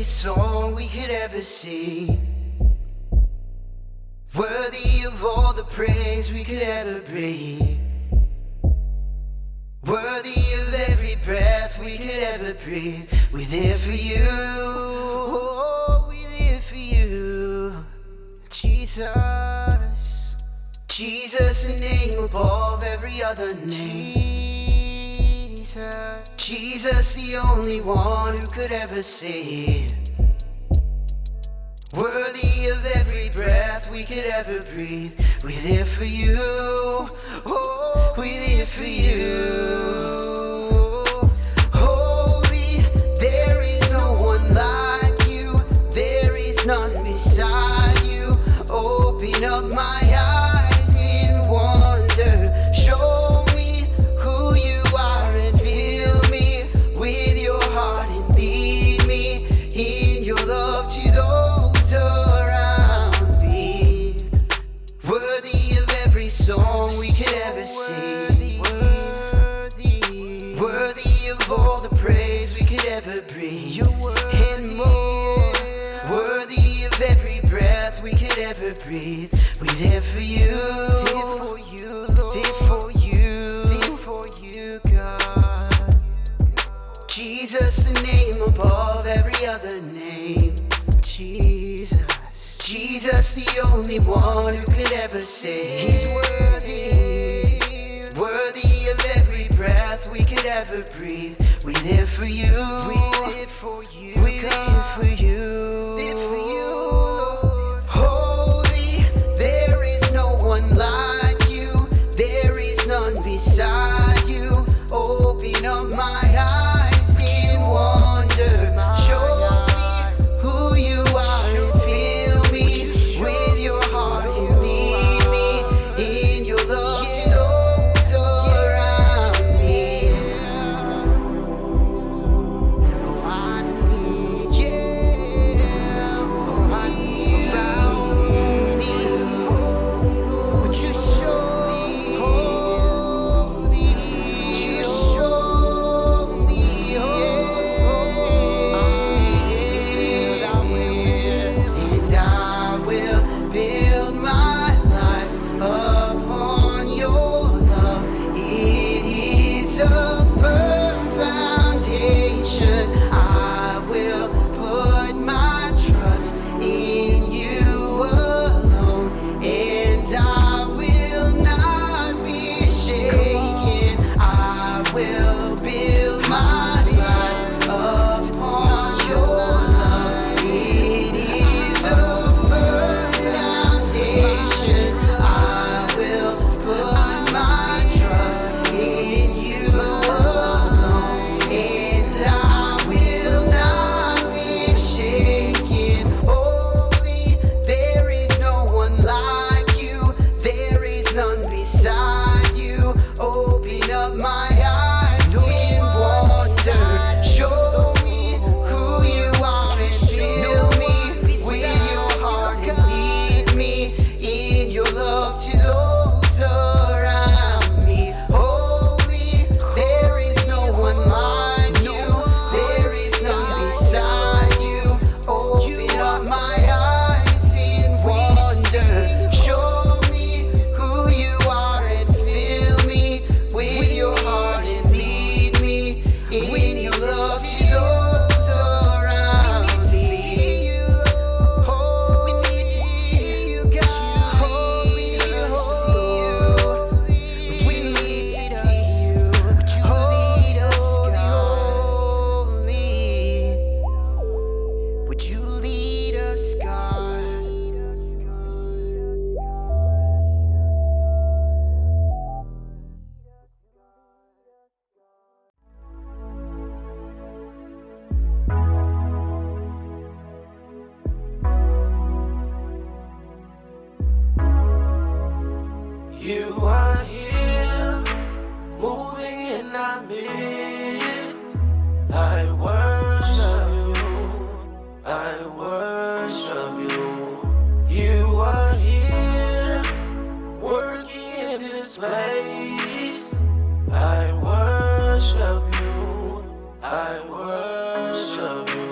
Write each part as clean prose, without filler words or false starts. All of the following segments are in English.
song we could ever sing, worthy of all the praise we could ever bring, worthy of every breath we could ever breathe. We're there for you, oh, we're there for you. Jesus, Jesus, the name above every other name. Jesus, the only one who could ever save, worthy of every breath we could ever breathe. We're there for you, oh, we're there for you. Holy, there is no one like you, there is none beside you. Open up my eyes in wonder, show me who you are and fill me with your heart and lead me in your love to those around me. Worthy of every song we could ever sing, worthy of all the praise we could ever bring, and more, worthy of every breath we could ever breathe. We're there for you, there for you, Lord, there for you, God. Jesus, the name above every other name. Jesus, Jesus, the only one who could ever save. He's worthy, worthy of every breath we could ever breathe. We're there for you, we're there for you, we're there for you, there for you, Lord. Holy, there is no one like you, there is none beside you. Open up my eyes in wonder, show me who you are and fill me with your heart and lead me in your love to those around me. Oh, I need you, oh, I need you. Would you show me, would you show me, and I will build my life upon your love. It is a firm foundation. I will put my trust in you alone, and I will not be shaken. I will build my life upon your love. It is a firm foundation. I will put my trust in you alone, and I will not be shaken. Holy, there is no one like you, there is none beside you. Open up my eyes in wonder, show me who you are and fill me with your heart and lead me in your love to those around me. Holy, there is no one like you, there is none beside you. Open up my eyes in wonder, show me who you are and fill me with your heart and lead me in your love to those around me. Oh, we need to see you, God. Oh, we need to see you. We need to see you. Would you lead us, God? Would you lead us, God? You are here, moving in our midst. I worship you, I worship you. You are here, working in this place. I worship you, I worship you.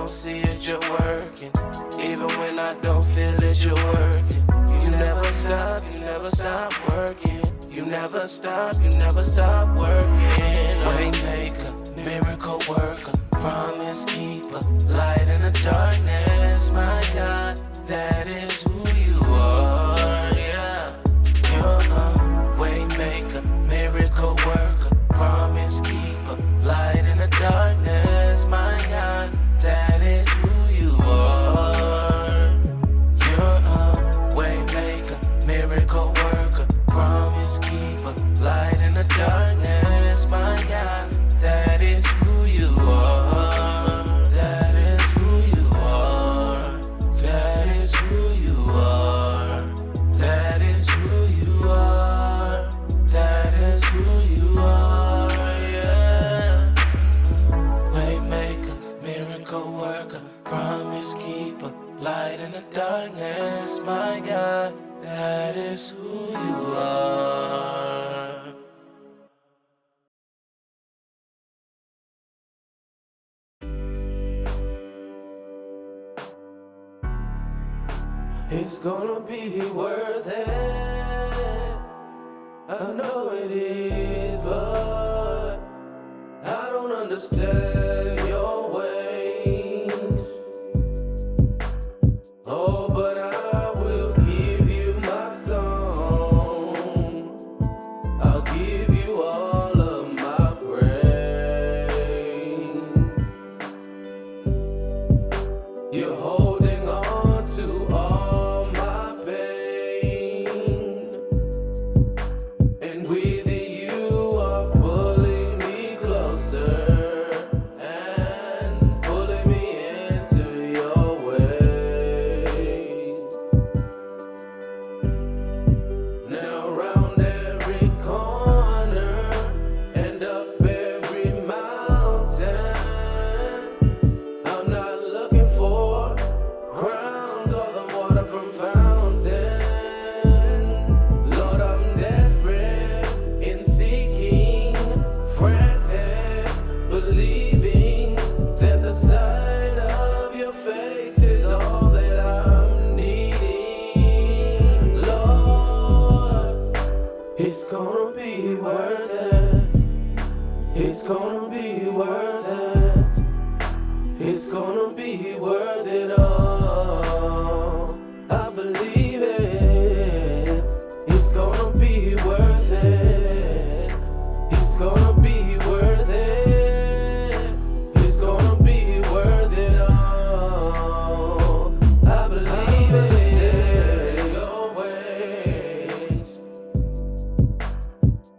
don't see it, you're working. Even when I don't feel it, you're working. You never stop, you never stop working. You never stop, you never stop working. Waymaker, miracle worker, promise keeper, light in the darkness. My God, that is who you are. Yeah, you're a waymaker, miracle worker, promise keeper, light in the darkness. My God, that is who you are. You're a waymaker, miracle worker, promise keeper, light in the darkness. My God, that is who you are. That is who you are. That is who you are. That is who you are. That is who you are. Yeah. Waymaker, miracle worker, promise keeper, light in the darkness. My God, that is who you are. It's gonna be worth it. I know it is, but I don't understand your ways. Oh, but I will give you my song. I'll give you all of my praise. You're holding on to all my pain, and with you are pulling me closer and pulling me into your way. Now round every corner and up every mountain, I'm not looking for crowns or the water from fountains. Lord, I'm desperate in seeking, frantic, believing that the sight of your face is all that I'm needing. Lord, it's gonna be worth it. It's gonna be worth it. It's gonna be worth it all. I believe it. It's gonna be worth it. It's gonna be worth it. It's gonna be worth it all. I believe it. Your ways.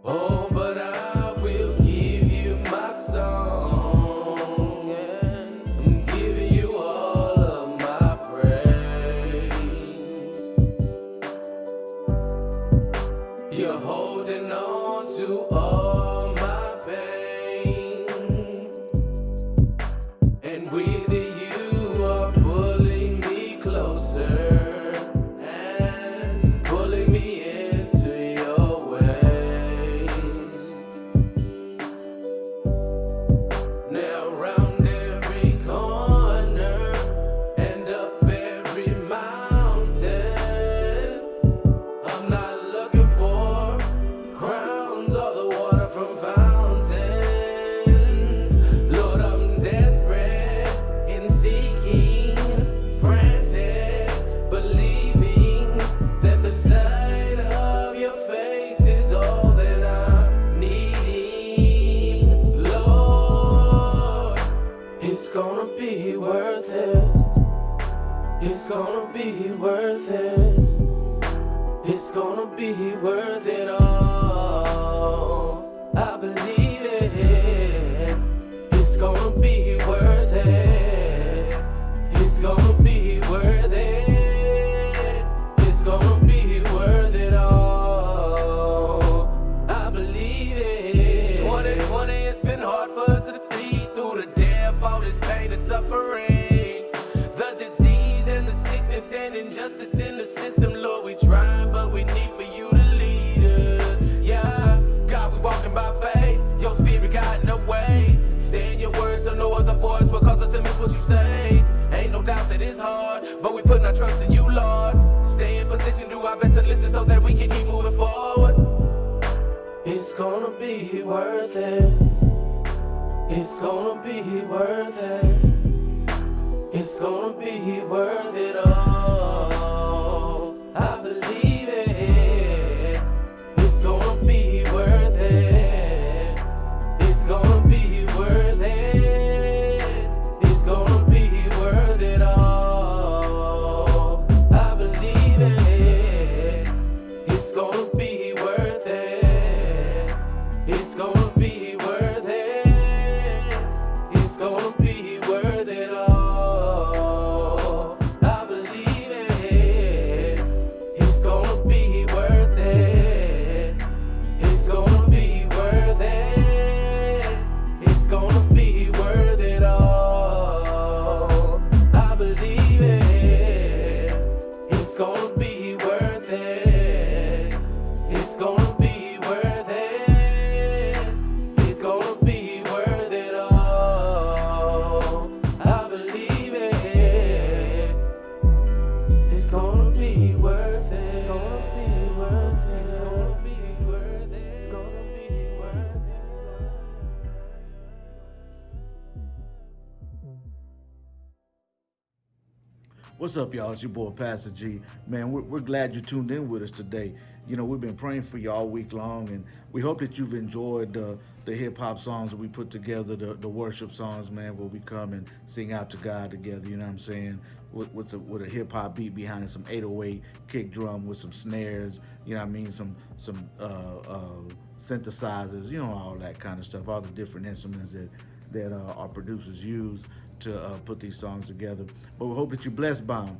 Oh, but I will give you my song, and I'm giving you all of my praise. You're holding on to all my pain, and with you are pulling me closer and pulling me into your ways. Now round every corner and up every mountain, I'm not looking for crowns or the water from fountains. Lord, I'm desperate in seeking, frantic, believing that the sight of your face is all that I'm needing. Lord, it's gonna be worth it. It's gonna be worth it. It's gonna be worth it all. I believe it. It's gonna be worth it. It's gonna be worth it. It's gonna be worth it all. I believe it. 2020, it's been hard for us to see through the depth, all this pain and suffering, the disease and the sickness and injustice in the system. Lord, we trying, but we need for you to lead us. Yeah, God, we walking by faith. Your spirit got in the way. Stay in your words, so no other voice will cause us to miss what you say. I trust in you, Lord. Stay in position, do our best to listen so that we can keep moving forward. It's gonna be worth it. It's gonna be worth it. It's gonna be worth it all. I believe it. It's gonna be worth it. It's gonna be worth it. It's gonna be worth it all. I believe it. It's gonna be worth it. It's gonna be worth it. It's gonna be worth it all. I believe it. It's gonna be worth it. It's gonna be worth it. It's gonna be worth it all. I believe it. It's gonna be worth it. It's gonna be worth it. It's gonna be worth it all. I believe it. It's gonna be worth it. It's gonna be worth it. It's gonna be worth it. It's gonna be worth it. What's up, y'all? It's your boy, Pastor G. Man, we're glad you tuned in with us today. You know, we've been praying for you all week long, and we hope that you've enjoyed the hip-hop songs that we put together, the worship songs, man, where we come and sing out to God together, you know what I'm saying, with a hip-hop beat behind it, some 808 kick drum with some snares, you know what I mean, some synthesizers, you know, all that kind of stuff, all the different instruments that our producers use to put these songs together. But we hope that you're blessed by them.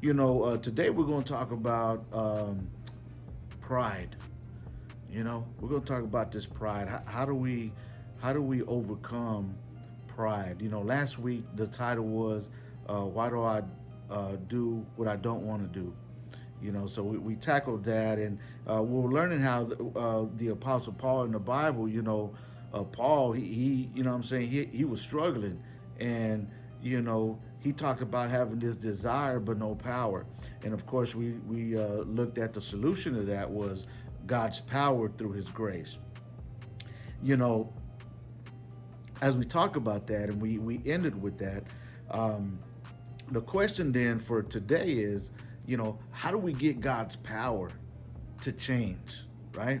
You know, today we're going to talk about pride. You know, we're going to talk about this pride. How do we overcome pride? You know, last week the title was "Why do I do what I don't want to do?" You know, so we tackled that, and we're learning how the Apostle Paul in the Bible, you know, Paul, he you know what I'm saying, he was struggling, and you know, he talked about having this desire but no power. And of course we looked at the solution to that was God's power through his grace. You know, as we talk about that, and we ended with that, the question then for today is, you know, how do we get God's power to change, right?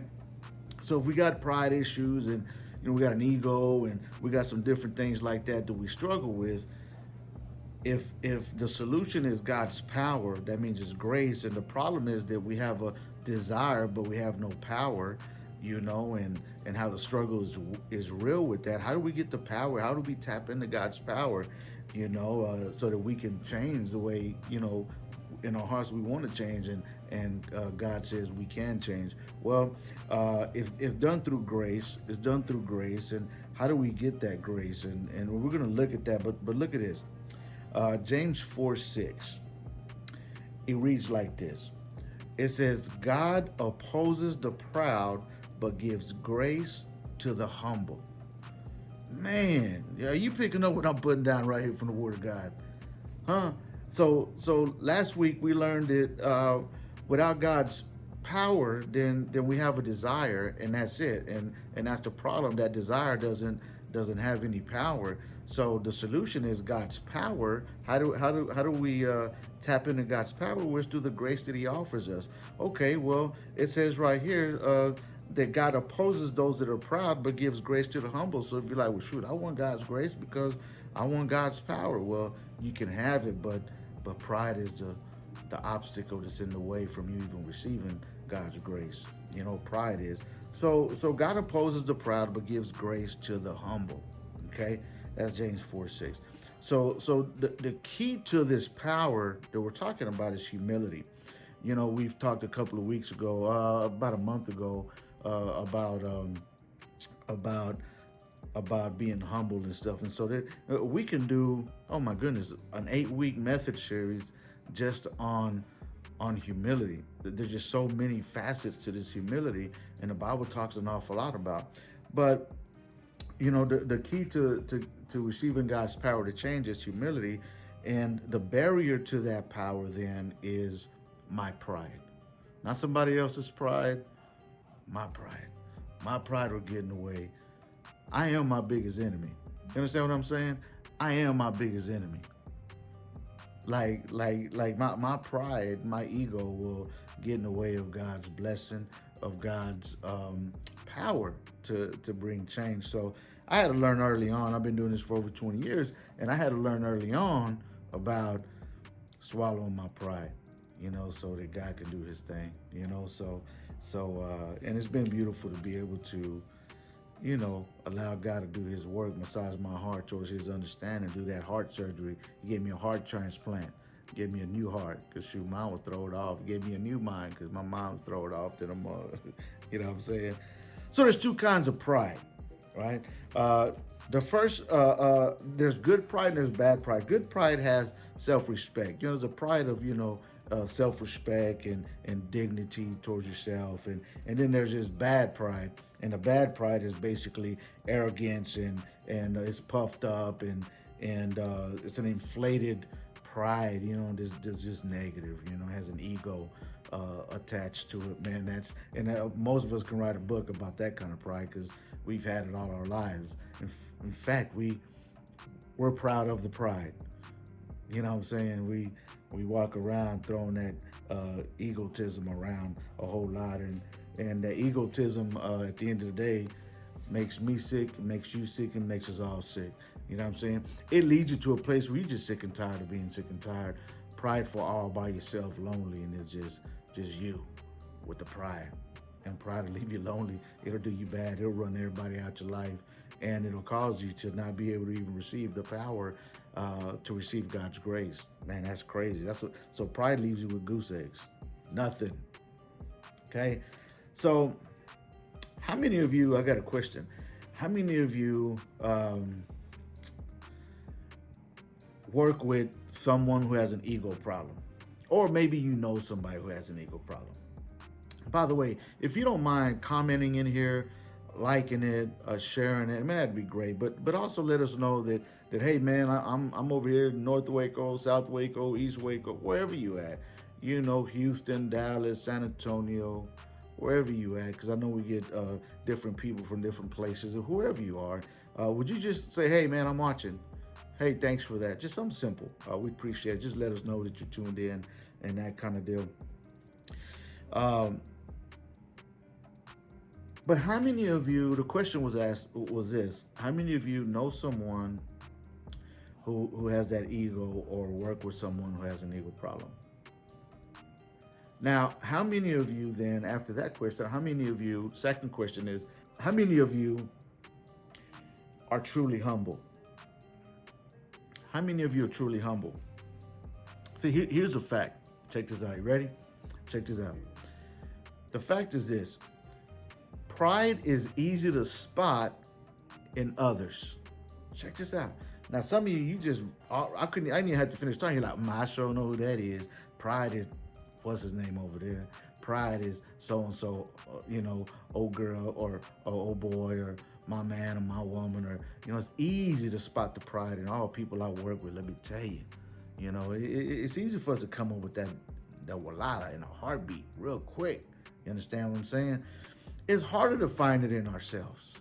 So if we got pride issues, and you know, we got an ego, and we got some different things like that we struggle with, if the solution is God's power, that means it's grace, and the problem is that we have a desire but we have no power, you know, and how the struggle is real with that. How do we get the power? How do we tap into God's power, you know, so that we can change the way, you know, in our hearts we want to change, and God says we can change. Well, if done through grace, it's done through grace. And how do we get that grace? And we're going to look at that, but look at this. James 4:6. It reads like this. It says, God opposes the proud but gives grace to the humble. Man, are you picking up what I'm putting down right here from the Word of God? Huh? So last week we learned that without God's power, then we have a desire, and that's it. And that's the problem. That desire doesn't have any power. So the solution is God's power. How do we tap into God's power? Well, it's through the grace that He offers us. Okay, well, it says right here that God opposes those that are proud, but gives grace to the humble. So if you're like, well, shoot, I want God's grace because I want God's power. Well, you can have it, but pride is the obstacle that's in the way from you even receiving God's grace. You know, pride is. So God opposes the proud, but gives grace to the humble. Okay, that's James 4:6. So the key to this power that we're talking about is humility. You know, we've talked a couple of weeks ago, about a month ago, about being humble and stuff. And so that we can do, oh my goodness, an 8-week method series just on humility. There's just so many facets to this humility, and the Bible talks an awful lot about. But you know, the key to receiving God's power to change is humility. And the barrier to that power then is my pride. Not somebody else's pride, my pride. My pride will get in the way. I am my biggest enemy. You understand what I'm saying? I am my biggest enemy. Like my pride, my ego will get in the way of God's blessing, of God's power to bring change. So I had to learn early on. I've been doing this for over 20 years, and I had to learn early on about swallowing my pride, so that God can do his thing, and it's been beautiful to be able to, allow God to do his work, massage my heart towards his understanding, do that heart surgery. He gave me a heart transplant, gave me a new heart, because mine was thrown off. He gave me a new mind, because my mind was thrown off to the mud. You know what I'm saying? So there's two kinds of pride, right? The first, there's good pride and there's bad pride. Good pride has self-respect. There's a pride of, self-respect and dignity towards yourself. And then there's this bad pride. And the bad pride is basically arrogance and it's puffed up and it's an inflated pride, there's just negative, has an ego attached to it, man. Most of us can write a book about that kind of pride because we've had it all our lives. In fact, we're proud of the pride. You know what I'm saying? We walk around throwing that egotism around a whole lot, and the egotism at the end of the day makes me sick, makes you sick, and makes us all sick. You know what I'm saying? It leads you to a place where you're just sick and tired of being sick and tired, prideful all by yourself, lonely, and it's just you with the pride. And pride will leave you lonely. It'll do you bad. It'll run everybody out your life, and it'll cause you to not be able to even receive the power to receive God's grace. Man, that's crazy. So pride leaves you with goose eggs. Nothing. Okay? So how many of you, I got a question. How many of you work with someone who has an ego problem? Or maybe you know somebody who has an ego problem. By the way, if you don't mind commenting in here, liking it, sharing it, man, that'd be great. But also let us know that hey, man, I'm over here in North Waco, South Waco, East Waco, wherever you at. Houston, Dallas, San Antonio, wherever you at, because I know we get different people from different places, or whoever you are. Would you just say, hey, man, I'm watching. Hey, thanks for that. Just something simple. We appreciate it. Just let us know that you're tuned in and that kind of deal. But how many of you, the question was asked, was this, how many of you know someone who has that ego or work with someone who has an ego problem? Now, how many of you then, after that question, how many of you, second question is, how many of you are truly humble? How many of you are truly humble? See, here's a fact. Check this out. You ready? Check this out. The fact is this. Pride is easy to spot in others. Check this out. Now, some of you I didn't even have to finish talking. You're like, I sure know who that is. Pride is, what's his name over there? Pride is so-and-so, old girl or old boy or my man or my woman, or, it's easy to spot the pride in all people I work with. Let me tell you, it's easy for us to come up with that walala in a heartbeat real quick. You understand what I'm saying? It's harder to find it in ourselves,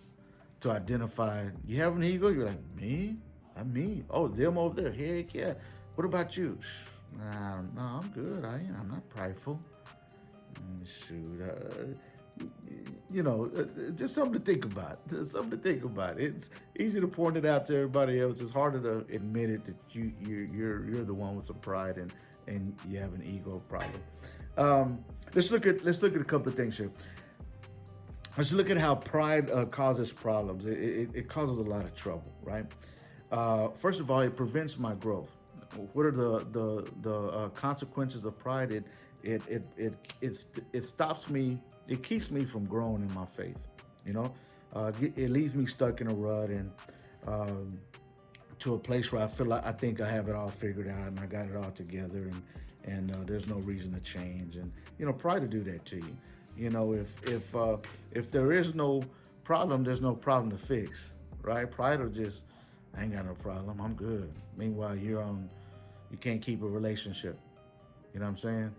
to identify. You have an ego, you're like, me? I'm me. Oh, them over there, heck yeah. What about you? No, I'm good. I'm not prideful. Shoot, just something to think about. It's easy to point it out to everybody else. It's harder to admit it that you're the one with some pride and you have an ego problem. Let's look at a couple of things here. Let's look at how pride causes problems. It causes a lot of trouble, right? First of all, it prevents my growth. What are the consequences of pride? It stops me. It keeps me from growing in my faith. It leaves me stuck in a rut and to a place where I feel like I think I have it all figured out and I got it all together and there's no reason to change. And pride will do that to you. If there is no problem, there's no problem to fix, right? Pride will just, I ain't got no problem, I'm good. Meanwhile, you're on You can't keep a relationship. You know what I'm saying?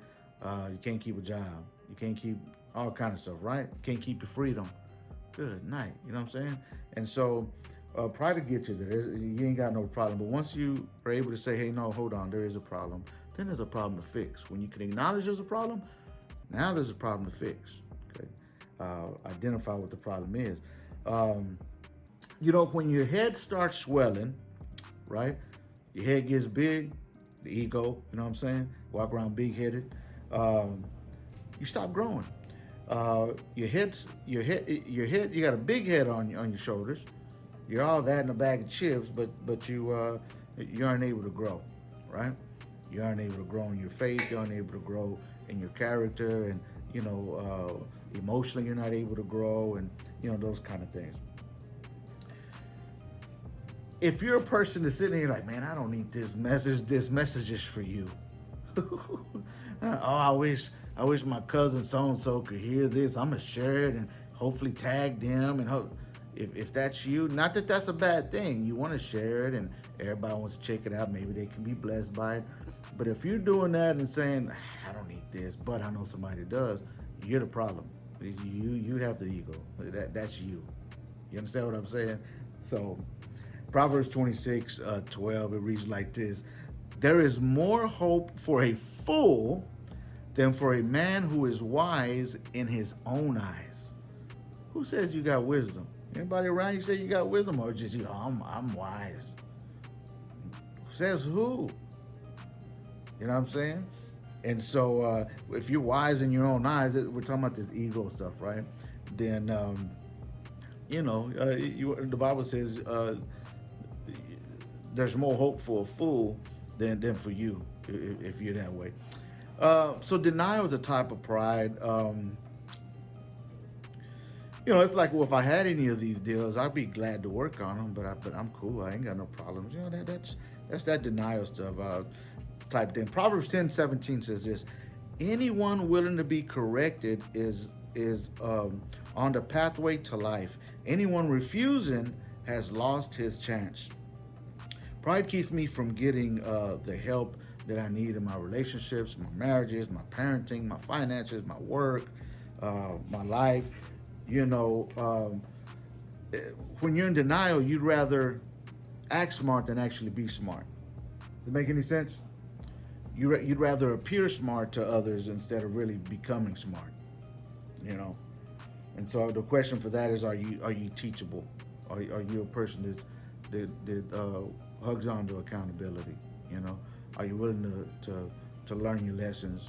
You can't keep a job. You can't keep all kind of stuff, right? You can't keep your freedom. Good night. You know what I'm saying? And so pride to get you there. You ain't got no problem. But once you are able to say, hey, no, hold on, there is a problem, then there's a problem to fix. When you can acknowledge there's a problem, now there's a problem to fix. Okay. Identify what the problem is. When your head starts swelling, right? Your head gets big, the ego, you know what I'm saying? Walk around big headed. You stop growing. Your head, you got a big head on your shoulders. You're all that in a bag of chips, but you aren't able to grow, right? You aren't able to grow in your faith. You aren't able to grow in your character, and emotionally you're not able to grow, and those kind of things. If you're a person that's sitting here like, man, I don't need this message. This message is for you. I wish my cousin so and so could hear this. I'm gonna share it and hopefully tag them. And if that's you, not that that's a bad thing. You want to share it, and everybody wants to check it out. Maybe they can be blessed by it. But if you're doing that and saying, I don't need this, but I know somebody does, you're the problem. You have the ego. That's you. You understand what I'm saying? So Proverbs 26:12, it reads like this: there is more hope for a fool than for a man who is wise in his own eyes. Who says you got wisdom? Anybody around you say you got wisdom, or just I'm wise? Says who? You know what I'm saying? And so if you're wise in your own eyes, we're talking about this ego stuff, right? Then the Bible says there's more hope for a fool than for you if you're that way. So denial is a type of pride. It's like, well, if I had any of these deals, I'd be glad to work on them, but I'm cool. I ain't got no problems. That's that denial stuff type thing. Proverbs 10:17 says this: anyone willing to be corrected is on the pathway to life. Anyone refusing has lost his chance. Pride keeps me from getting the help that I need in my relationships, my marriages, my parenting, my finances, my work, my life. When you're in denial, you'd rather act smart than actually be smart. Does it make any sense? You'd rather appear smart to others instead of really becoming smart. And so the question for that is: are you teachable? Are you a person that hugs on to accountability? Are you willing to learn your lessons?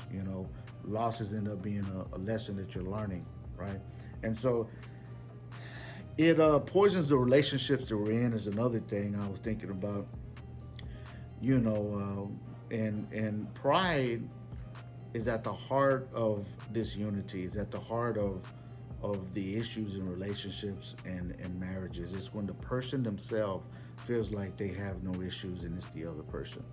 Losses end up being a lesson that you're learning, right? And so it poisons the relationships that we're in is another thing I was thinking about. And pride is at the heart of disunity. It's at the heart of the issues in relationships and marriages. It's when the person themselves feels like they have no issues and it's the other person.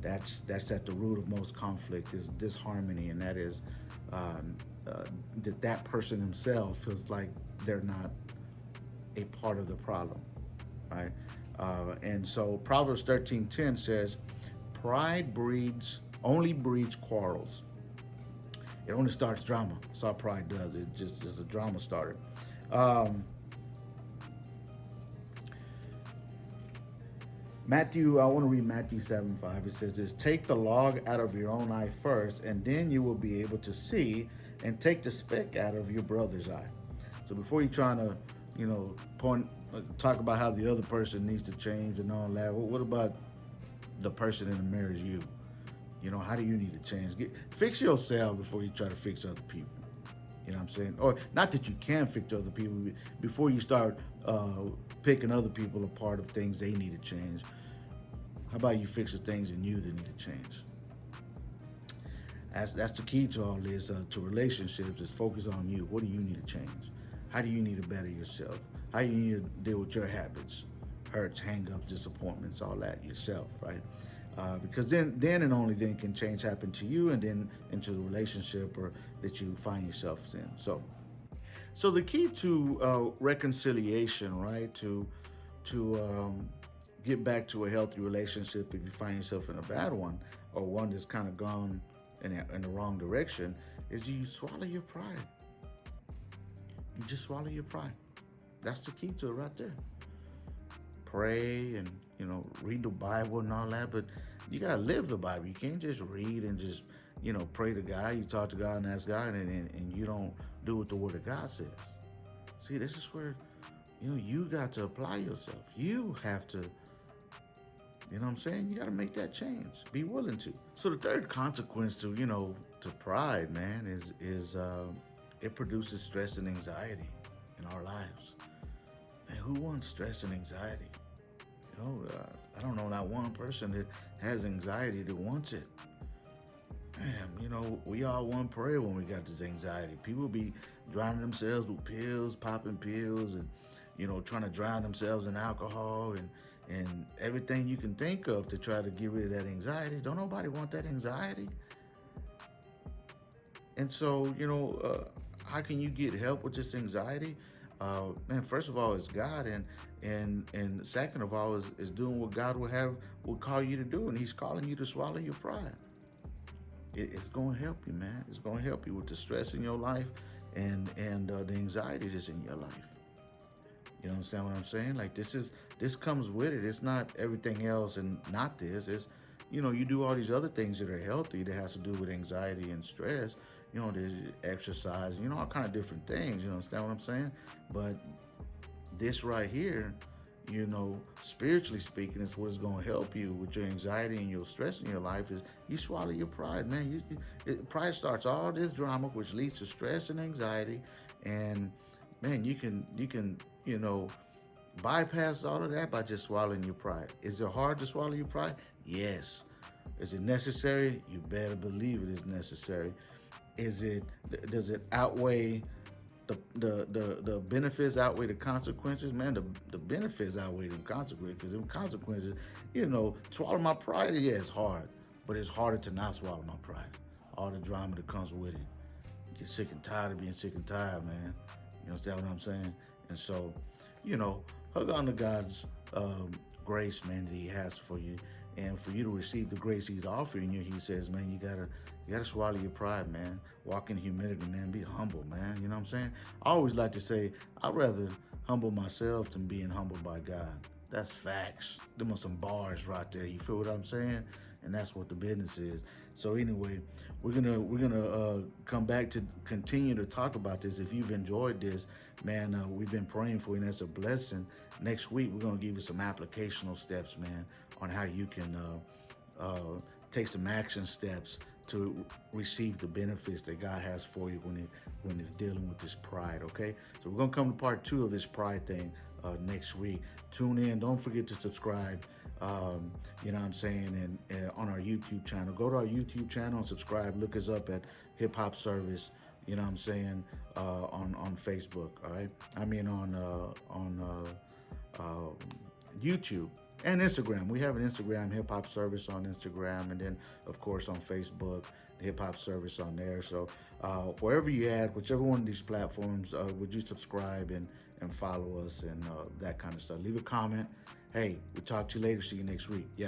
That's at the root of most conflict, is disharmony, and that is that person himself feels like they're not a part of the problem, right? And so Proverbs 13:10 says, pride only breeds quarrels. It only starts drama. That's all pride does. It just is a drama starter. I want to read Matthew 7:5. It says this: take the log out of your own eye first, and then you will be able to see, and take the speck out of your brother's eye. So before you're trying to, talk about how the other person needs to change and all that, what about the person in the mirror is you? How do you need to change? Fix yourself before you try to fix other people. You know what I'm saying? Or not that you can fix other people, before you start picking other people apart of things they need to change. How about you fix the things in you that need to change? That's the key to all this, to relationships, is focus on you. What do you need to change? How do you need to better yourself? How do you need to deal with your habits, hurts, hang-ups, disappointments, all that yourself, right? Because then and only then can change happen to you, and then into the relationship or that you find yourself in. So the key to reconciliation, right? To get back to a healthy relationship if you find yourself in a bad one or one that's kind of gone in the wrong direction is you swallow your pride. You just swallow your pride. That's the key to it right there. Pray and read the Bible and all that, but you gotta live the Bible. You can't just read and just pray to God. You talk to God and ask God, and you don't do what the Word of God says. See, this is where you got to apply yourself. You have to. You know what I'm saying? You got to make that change. Be willing to. So the third consequence to pride, man, is it produces stress and anxiety in our lives. And who wants stress and anxiety? I don't know not one person that has anxiety that wants it. Man, we all want prayer when we got this anxiety. People be drowning themselves with pills, popping pills, and trying to drown themselves in alcohol and everything you can think of to try to get rid of that anxiety. Don't nobody want that anxiety. And so, how can you get help with this anxiety? Man, first of all, it's God, and second of all, is doing what God will call you to do, and He's calling you to swallow your pride. It's going to help you, man. It's going to help you with the stress in your life and the anxiety that's in your life. You understand what I'm saying? Like this comes with it. It's not everything else and not this. It's you do all these other things that are healthy that has to do with anxiety and stress. There's exercise, all kind of different things. You understand what I'm saying? But this right here, spiritually speaking, is what is going to help you with your anxiety and your stress in your life is you swallow your pride, man. Pride starts all this drama, which leads to stress and anxiety. And man, you can bypass all of that by just swallowing your pride. Is it hard to swallow your pride? Yes. Is it necessary? You better believe it is necessary. Does it outweigh the benefits outweigh the consequences? Man, the benefits outweigh the consequences. Because them consequences, swallow my pride, yeah, it's hard. But it's harder to not swallow my pride. All the drama that comes with it. You get sick and tired of being sick and tired, man. You understand what I'm saying? And so, hug on to God's grace, man, that He has for you. And for you to receive the grace He's offering you, He says, man, you gotta swallow your pride, man. Walk in humility, man. Be humble, man. You know what I'm saying? I always like to say, I'd rather humble myself than being humbled by God. That's facts. Them are some bars right there. You feel what I'm saying? And that's what the business is. So anyway, we're gonna come back to continue to talk about this. If you've enjoyed this, man, we've been praying for you, and that's a blessing. Next week, we're gonna give you some applicational steps, man, on how you can take some action steps to receive the benefits that God has for you when it's dealing with this pride, okay? So we're gonna come to part 2 of this pride thing next week. Tune in. Don't forget to subscribe. You know what I'm saying, and on our YouTube channel. Go to our YouTube channel and subscribe. Look us up at Hip Hop Service. You know what I'm saying, on Facebook. All right. I mean on YouTube and Instagram. We have an Instagram, Hip Hop Service on Instagram, and then of course on Facebook, Hip Hop Service on there. So wherever you at, whichever one of these platforms, would you subscribe and follow us and that kind of stuff. Leave a comment. Hey, we'll talk to you later. See you next week. Yeah.